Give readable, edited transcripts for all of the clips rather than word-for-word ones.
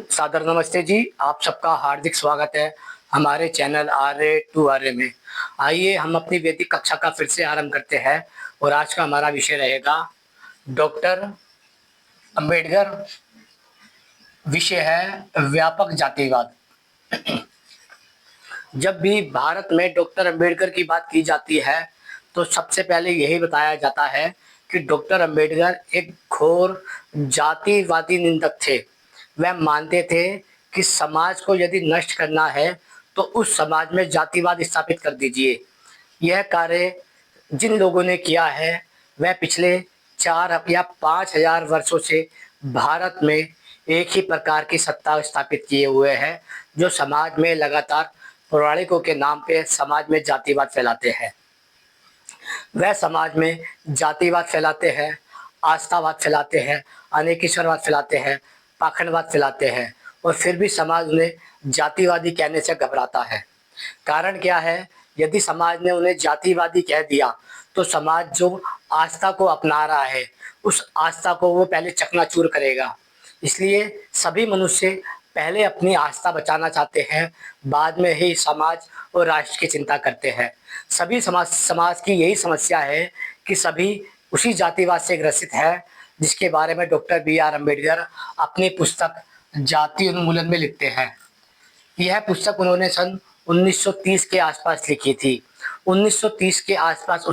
सादर नमस्ते जी। आप सबका हार्दिक स्वागत है हमारे चैनल आर्य टू आर्य में। आइए हम अपनी वैदिक कक्षा का फिर से आरंभ करते हैं और आज का हमारा विषय रहेगा डॉक्टर अंबेडकर। विषय है व्यापक जातिवाद। जब भी भारत में डॉक्टर अंबेडकर की बात की जाती है तो सबसे पहले यही बताया जाता है कि डॉक्टर अंबेडकर एक घोर जातिवादी निंदक थे। वह मानते थे कि समाज को यदि नष्ट करना है तो उस समाज में जातिवाद स्थापित कर दीजिए। यह कार्य जिन लोगों ने किया है वह पिछले 4 या 5 हजार वर्षों से भारत में एक ही प्रकार की सत्ता स्थापित किए हुए हैं, जो समाज में लगातार पौराणिकों के नाम पे समाज में जातिवाद फैलाते हैं। वह समाज में जातिवाद फैलाते हैं, आस्थावाद फैलाते हैं, अनेकेश्वरवाद फैलाते हैं, पाखंडवाद फैलाते हैं और फिर भी समाज उन्हें जातिवादी कहने से घबराता है। कारण क्या है? यदि समाज ने उन्हें जातिवादी कह दिया तो समाज जो आस्था को अपना रहा है उस आस्था को वो पहले चकनाचूर करेगा। इसलिए सभी मनुष्य पहले अपनी आस्था बचाना चाहते हैं, बाद में ही समाज और राष्ट्र की चिंता करते हैं। सभी समाज की यही समस्या है कि सभी उसी जातिवाद से ग्रसित है, जिसके बारे में डॉक्टर बी.आर. अम्बेडकर अपनी पुस्तक जाति उन्मूलन में लिखते हैं। यह पुस्तक उन्होंने सन 1930 के आसपास लिखी थी। 1930 के आसपास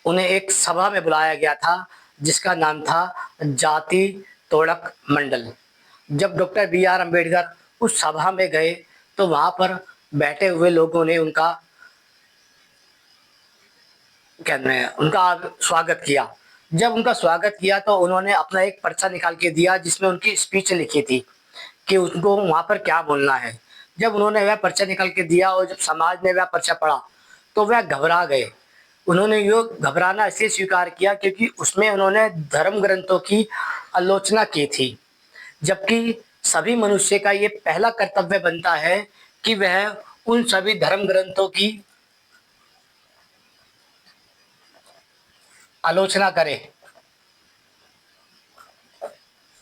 उन्हें एक सभा में बुलाया गया था जिसका नाम था जाति तोड़क मंडल। जब डॉक्टर बी.आर. अम्बेडकर उस सभा में गए तो वहां पर बैठे हुए लोगों ने उनका स्वागत किया। जब उनका स्वागत किया तो उन्होंने अपना एक पर्चा निकाल के दिया जिसमें उनकी स्पीच लिखी थी कि उनको वहां पर क्या बोलना है। जब उन्होंने वह पर्चा निकाल के दिया और जब समाज ने वह पर्चा पढ़ा तो वह घबरा गए। उन्होंने यो घबराना इसलिए स्वीकार किया क्योंकि उसमें उन्होंने धर्म ग्रंथों की आलोचना की थी, जबकि सभी मनुष्य का ये पहला कर्तव्य बनता है कि वह उन सभी धर्म ग्रंथों की आलोचना करे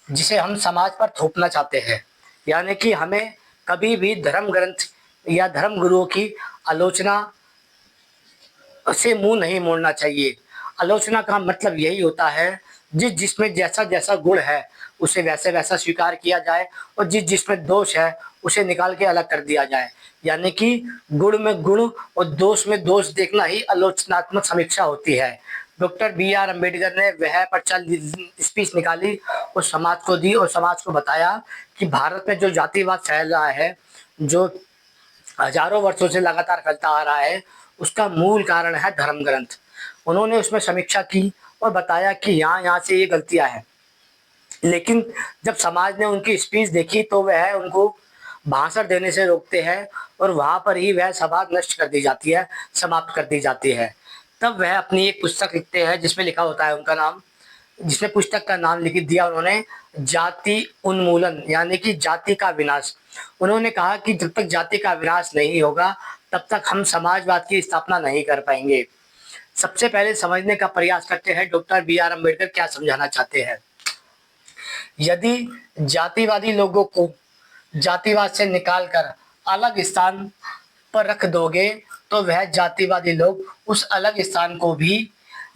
जिसे हम समाज पर थोपना चाहते हैं। यानी कि हमें कभी भी धर्म ग्रंथ या धर्म गुरुओं की आलोचना से मुंह नहीं मोड़ना चाहिए। आलोचना का मतलब यही होता है जिसमें जैसा जैसा गुण है उसे वैसे वैसा स्वीकार किया जाए और जिसमें दोष है उसे निकाल के अलग कर दिया जाए। यानी कि गुण में गुण और दोष में दोष देखना ही आलोचनात्मक समीक्षा होती है। Doctor B R. अम्बेडकर ने वह पर्चा स्पीच निकाली और समाज को दी और समाज को बताया कि भारत में जो जातिवाद फैल रहा है, जो हजारों वर्षों से लगातार फैलता आ रहा है, उसका मूल कारण है धर्म ग्रंथ। उन्होंने उसमें समीक्षा की और बताया कि यहाँ से ये गलतियां हैं। लेकिन जब समाज ने उनकी स्पीच देखी तो वह उनको भाषण देने से रोकते हैं और वहां पर ही वह सभा नष्ट कर दी जाती है, समाप्त कर दी जाती है। तब वह अपनी एक पुस्तक लिखते हैं जिसमें लिखा होता है उनका नाम, जिसमें पुस्तक का नाम लिख दिया उन्होंने जाति उन्मूलन, यानी कि जाति का विनाश। उन्होंने कहा कि जब तक जाति का विनाश नहीं होगा तब तक हम समाजवाद की स्थापना नहीं कर पाएंगे। सबसे पहले समझने का प्रयास करते हैं डॉक्टर बी.आर. अम्बेडकर क्या समझाना चाहते हैं। यदि जातिवादी लोगों को जातिवाद से निकालकर अलग स्थान पर रख दोगे तो वह जातिवादी लोग उस अलग स्थान को भी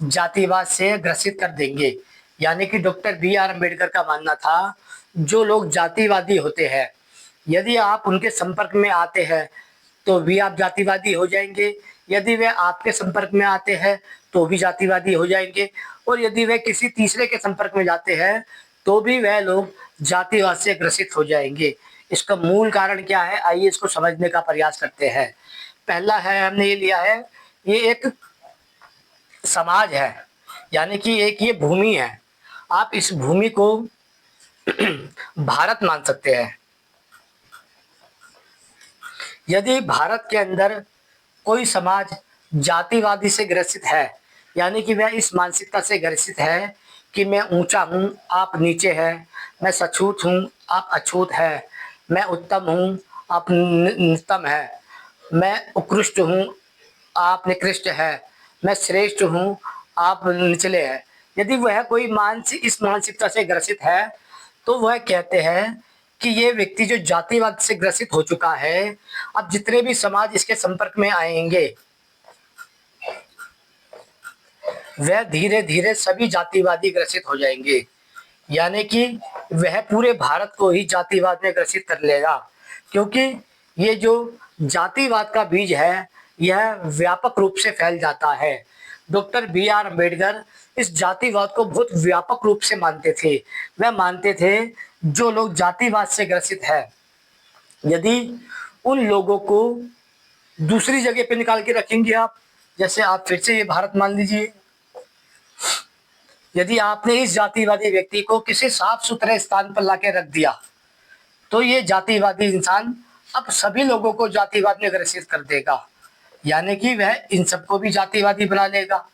जातिवाद से ग्रसित कर देंगे। यानी कि डॉक्टर बी.आर. अम्बेडकर का मानना था जो लोग जातिवादी होते हैं, यदि आप उनके संपर्क में आते हैं तो भी आप जातिवादी हो जाएंगे, यदि वे आपके संपर्क में आते हैं तो भी जातिवादी हो जाएंगे, और यदि वे किसी तीसरे के संपर्क में जाते हैं तो भी वह लोग जातिवाद से ग्रसित हो जाएंगे। इसका मूल कारण क्या है, आइए इसको समझने का प्रयास करते हैं। पहला है, हमने ये लिया है, ये एक समाज है, यानी कि एक ये भूमि है। आप इस भूमि को भारत मान सकते हैं। यदि भारत के अंदर कोई समाज जातिवादी से ग्रसित है, यानी कि वह इस मानसिकता से ग्रसित है कि मैं ऊंचा हूं आप नीचे हैं, मैं सछूत हूं आप अछूत है, मैं उत्तम हूं आप नितम है, मैं उत्कृष्ट हूं आप निकृष्ट है, मैं श्रेष्ठ हूं आप निचले हैं। यदि वह कोई इस मानसिकता से ग्रसित है तो वह कहते हैं कि ये व्यक्ति जो जातिवाद से ग्रसित हो चुका है, अब जितने भी समाज इसके संपर्क में आएंगे वह धीरे धीरे सभी जातिवादी ग्रसित हो जाएंगे, यानी कि वह पूरे भारत को ही जातिवाद में ग्रसित कर लेगा। क्योंकि ये जो जातिवाद का बीज है यह व्यापक रूप से फैल जाता है। Doctor B R. अम्बेडकर इस जातिवाद को बहुत व्यापक रूप से मानते थे। वह मानते थे जो लोग जातिवाद से ग्रसित है, यदि उन लोगों को दूसरी जगह पे निकाल के रखेंगे आप, जैसे आप फिर से ये भारत मान लीजिए, यदि आपने इस जातिवादी व्यक्ति को किसी साफ सुथरे स्थान पर लाके रख दिया तो ये जातिवादी इंसान अब सभी लोगों को जातिवाद में ग्रसित कर देगा, यानी कि वह इन सबको भी जातिवादी बना लेगा।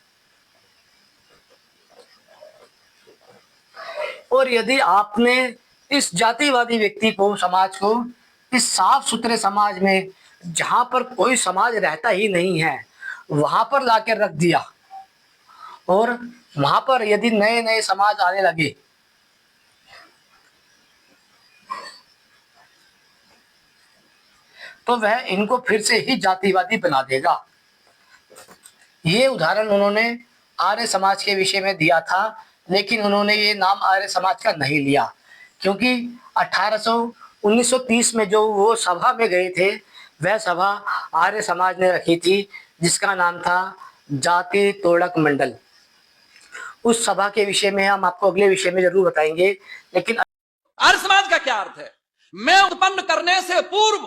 और यदि आपने इस जातिवादी व्यक्ति को, समाज को, इस साफ सुथरे समाज में जहां पर कोई समाज रहता ही नहीं है वहां पर लाकर रख दिया और वहां पर यदि नए नए समाज आने लगे तो वह इनको फिर से ही जातिवादी बना देगा। ये उदाहरण उन्होंने आर्य समाज के विषय में दिया था, लेकिन उन्होंने ये नाम आर्य समाज का नहीं लिया क्योंकि 1930 में जो वो सभा में गए थे वह सभा आर्य समाज ने रखी थी, जिसका नाम था जाति तोड़क मंडल। उस सभा के विषय में हम आपको अगले विषय में जरूर बताएंगे। लेकिन आर्य समाज का क्या अर्थ है? मैं उत्पन्न करने से पूर्व,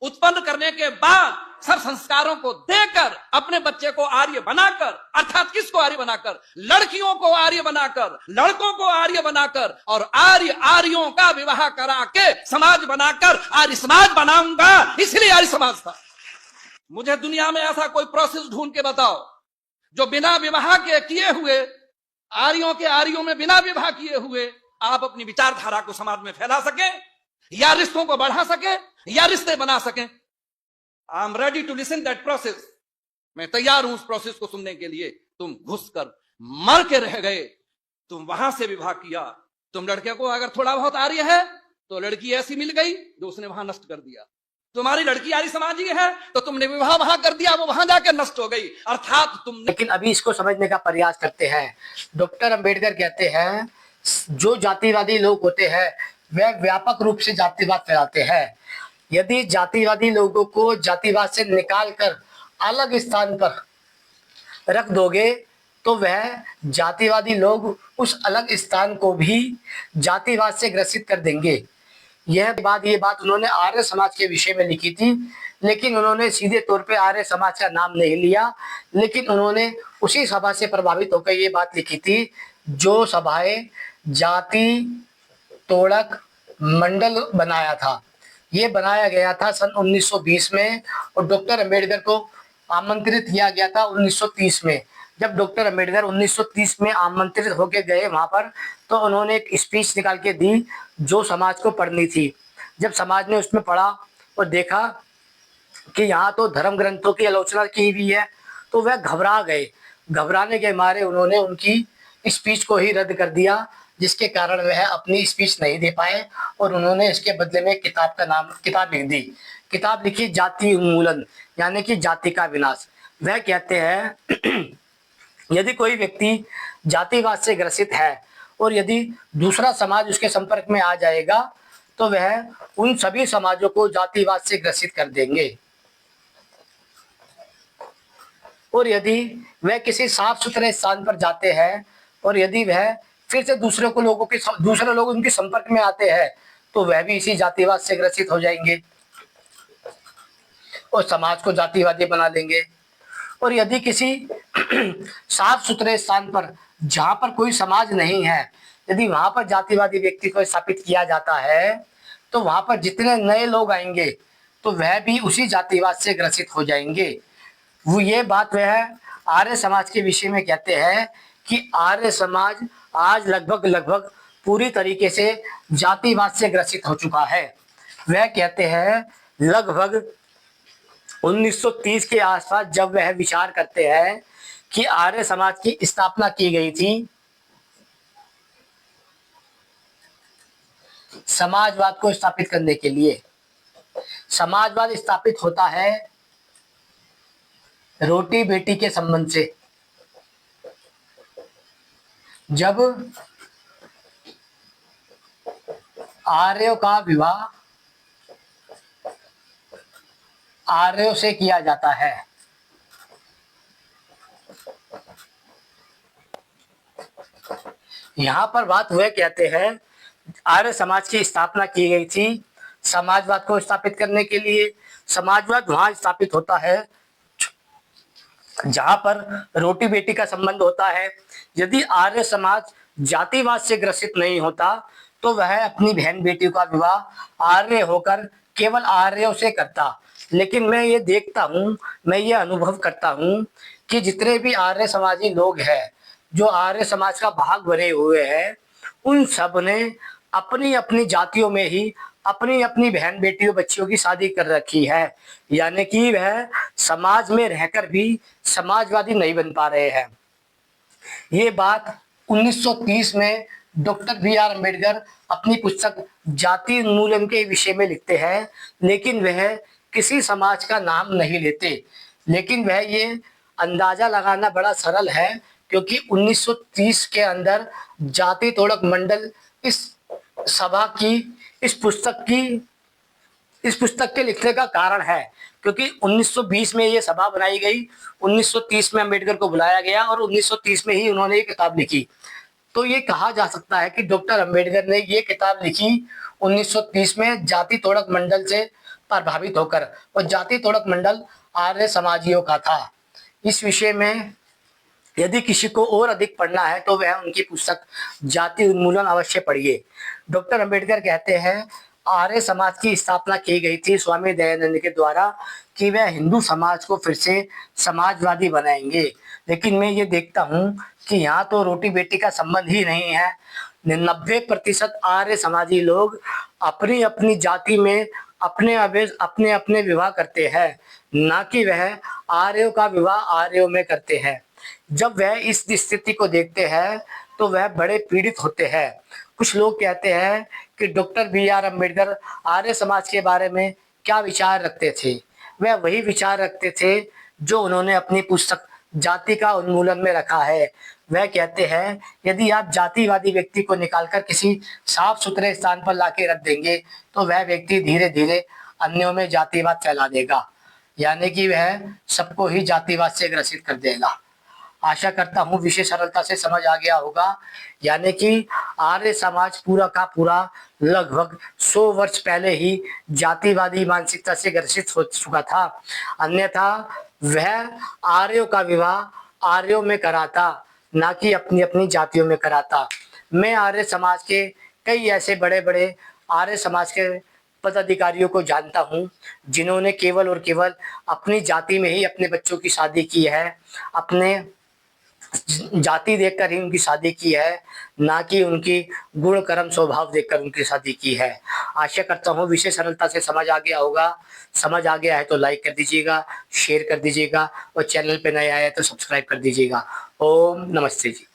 उत्पन्न करने के बाद सब संस्कारों को देकर अपने बच्चे को आर्य बनाकर, अर्थात किसको आर्य बनाकर? लड़कियों को आर्य बनाकर, लड़कों को आर्य बनाकर और आर्यों का विवाह करा के समाज बनाकर आर्य समाज बनाऊंगा, इसलिए आर्य समाज था। मुझे दुनिया में ऐसा कोई प्रोसेस ढूंढ के बताओ जो बिना विवाह के किए हुए, आर्यों में बिना विवाह किए हुए आप अपनी विचारधारा को समाज में फैला सके या रिश्तों को बढ़ा सके या रिश्ते बना सके। I am ready to listen that process. मैं तैयार हूं उस प्रोसेस को सुनने के लिए। तुम घुसकर मर के रह गए, तुम वहां से विवाह किया। तुम लड़के को अगर थोड़ा बहुत आर्य है तो लड़की ऐसी मिल गई जो उसने वहां नष्ट कर दिया। तुम्हारी लड़की आर्य समाजी है तो तुमने विवाह वहां कर दिया, वो वहां जाकर नष्ट हो गई, अर्थात तुम। लेकिन अभी इसको समझने का प्रयास करते हैं। डॉक्टर अंबेडकर कहते हैं जो जातिवादी लोग होते हैं वह व्यापक रूप से जातिवाद फैलाते हैं। यदि जातिवादी लोगों को जातिवाद से निकालकर अलग स्थान पर रख दोगे तो वह जातिवादी लोग उस अलग स्थान को भी जातिवाद से ग्रसित कर देंगे। ये बात उन्होंने आर्य समाज के विषय में लिखी थी, लेकिन उन्होंने सीधे तौर पे आर्य समाज का नाम नहीं लिया, लेकिन उन्होंने उसी सभा से प्रभावित होकर ये बात लिखी थी जो सभाएं जाति तोड़क मंडल बनाया था। ये बनाया गया था सन 1920 में और डॉक्टर अंबेडकर को आमंत्रित किया गया था 1930 में। जब डॉक्टर अंबेडकर 1930 में आमंत्रित होके गए वहां पर तो उन्होंने एक स्पीच निकाल के दी जो समाज को पढ़नी थी। जब समाज ने उसमें पढ़ा और देखा कि यहाँ तो धर्म ग्रंथों की आलोचना की हुई है तो वह घबरा गए। घबराने के मारे उन्होंने उनकी स्पीच को ही रद्द कर दिया, जिसके कारण वह अपनी स्पीच नहीं दे पाए और उन्होंने इसके बदले में किताब लिख दी। किताब लिखी जाति उन्मूलन, यानी कि जाति का विनाश। वह कहते हैं यदि कोई व्यक्ति जातिवाद से ग्रसित है और यदि दूसरा समाज उसके संपर्क में आ जाएगा तो वह उन सभी समाजों को जातिवाद से ग्रसित कर देंगे। और यदि वह किसी साफ सुथरे स्थान पर जाते हैं और यदि वह फिर से दूसरे लोग उनके संपर्क में आते हैं तो वह भी इसी जातिवाद से ग्रसित हो जाएंगे और समाज को जातिवादी बना देंगे। और यदि किसी साफ सुथरे स्थान पर जहां पर कोई समाज नहीं है, यदि वहां पर जातिवादी व्यक्ति को स्थापित किया जाता है तो वहां पर जितने नए लोग आएंगे तो वह भी उसी जातिवाद से ग्रसित हो जाएंगे। वो ये बात वह आर्य समाज के विषय में कहते हैं कि आर्य समाज आज लगभग पूरी तरीके से जातिवाद से ग्रसित हो चुका है। वह कहते हैं लगभग 1930 के आसपास जब वह विचार करते हैं कि आर्य समाज की स्थापना की गई थी समाजवाद को स्थापित करने के लिए। समाजवाद स्थापित होता है रोटी बेटी के संबंध से। जब आर्यों का विवाह आर्यों से किया जाता है, यहाँ पर बात हुए कहते हैं आर्य समाज की स्थापना की गई थी समाजवाद को स्थापित करने के लिए। समाजवाद वहां स्थापित होता है जहां पर रोटी बेटी का संबंध होता है। यदि आर्य समाज जातिवाद से ग्रसित नहीं होता तो वह अपनी बहन बेटियों का विवाह आर्य होकर केवल आर्यों से करता। लेकिन मैं ये देखता हूँ, मैं ये अनुभव करता हूँ कि जितने भी आर्य समाजी लोग हैं, जो आर्य समाज का भाग बने हुए हैं, उन सब ने अपनी अपनी जातियों में ही अपनी अपनी बहन बेटियों बच्चियों की शादी कर रखी है। यानी कि वह समाज में रहकर भी समाजवादी नहीं बन पा रहे हैं। ये बात 1930 में डॉक्टर बी.आर. अम्बेडकर अपनी पुस्तक जाति उन्मूलन के विषय में लिखते हैं, लेकिन वह किसी समाज का नाम नहीं लेते। लेकिन वह ये अंदाजा लगाना बड़ा सरल है, क्योंकि 1930 के अंदर जाति तोड़क मंडल इस सभा की इस पुस्तक के लिखने का कारण है, क्योंकि 1920 में ये सभा बनाई गई, 1930 में अम्बेडकर को बुलाया गया और 1930 में ही उन्होंने ये किताब लिखी। तो ये कहा जा सकता है कि डॉक्टर अम्बेडकर ने ये किताब लिखी 1930 में जाति तोड़क मंडल से प्रभावित होकर, और जाति तोड़क मंडल आर्य समाजियों का था। इस विषय में यदि किसी को और अधिक पढ़ना है तो वह उनकी पुस्तक जाति उन्मूलन अवश्य पढ़िए। डॉक्टर अम्बेडकर कहते हैं आर्य समाज की स्थापना की गई थी स्वामी दयानंद के द्वारा कि वह हिंदू समाज को फिर से समाजवादी बनाएंगे। लेकिन मैं ये देखता हूँ कि यहाँ तो रोटी बेटी का संबंध ही नहीं है। 90% आर्य समाजी लोग अपनी अपनी जाति में अपने अपने विवाह करते हैं, ना कि वह आर्यों का विवाह आर्यों में करते हैं। जब वह इस स्थिति को देखते हैं तो वह बड़े पीड़ित होते हैं। कुछ लोग कहते हैं कि डॉक्टर बी.आर. अम्बेडकर आर्य समाज के बारे में क्या विचार रखते थे। वह वही विचार रखते थे जो उन्होंने अपनी पुस्तक जाति का उन्मूलन में रखा है। वह कहते हैं यदि आप जातिवादी व्यक्ति को निकालकर किसी साफ सुथरे स्थान पर लाके रख देंगे तो वह व्यक्ति धीरे धीरे अन्यों में जातिवाद फैला देगा, यानी कि वह सबको ही जातिवाद से ग्रसित कर देगा। आशा करता हूँ विषय सरलता से समझ आ गया होगा। यानी कि आर्य समाज पूरा का पूरा लगभग 100 वर्ष पहले ही जातिवादी मानसिकता से ग्रसित हो चुका था, अन्यथा वह आर्यों का विवाह आर्यों में कराता, ना कि अपनी अपनी जातियों में कराता। मैं आर्य समाज के कई ऐसे बड़े बड़े आर्य समाज के पदाधिकारियों को जानता हूँ जिन्होंने केवल और केवल अपनी जाति में ही अपने बच्चों की शादी की है, अपने जाति देखकर ही उनकी शादी की है, ना कि उनकी गुण कर्म स्वभाव देखकर उनकी शादी की है। आशा करता हूँ विषय सरलता से समझ आ गया होगा। समझ आ गया है तो लाइक कर दीजिएगा, शेयर कर दीजिएगा और चैनल पे नए आए तो सब्सक्राइब कर दीजिएगा। ओम नमस्ते जी।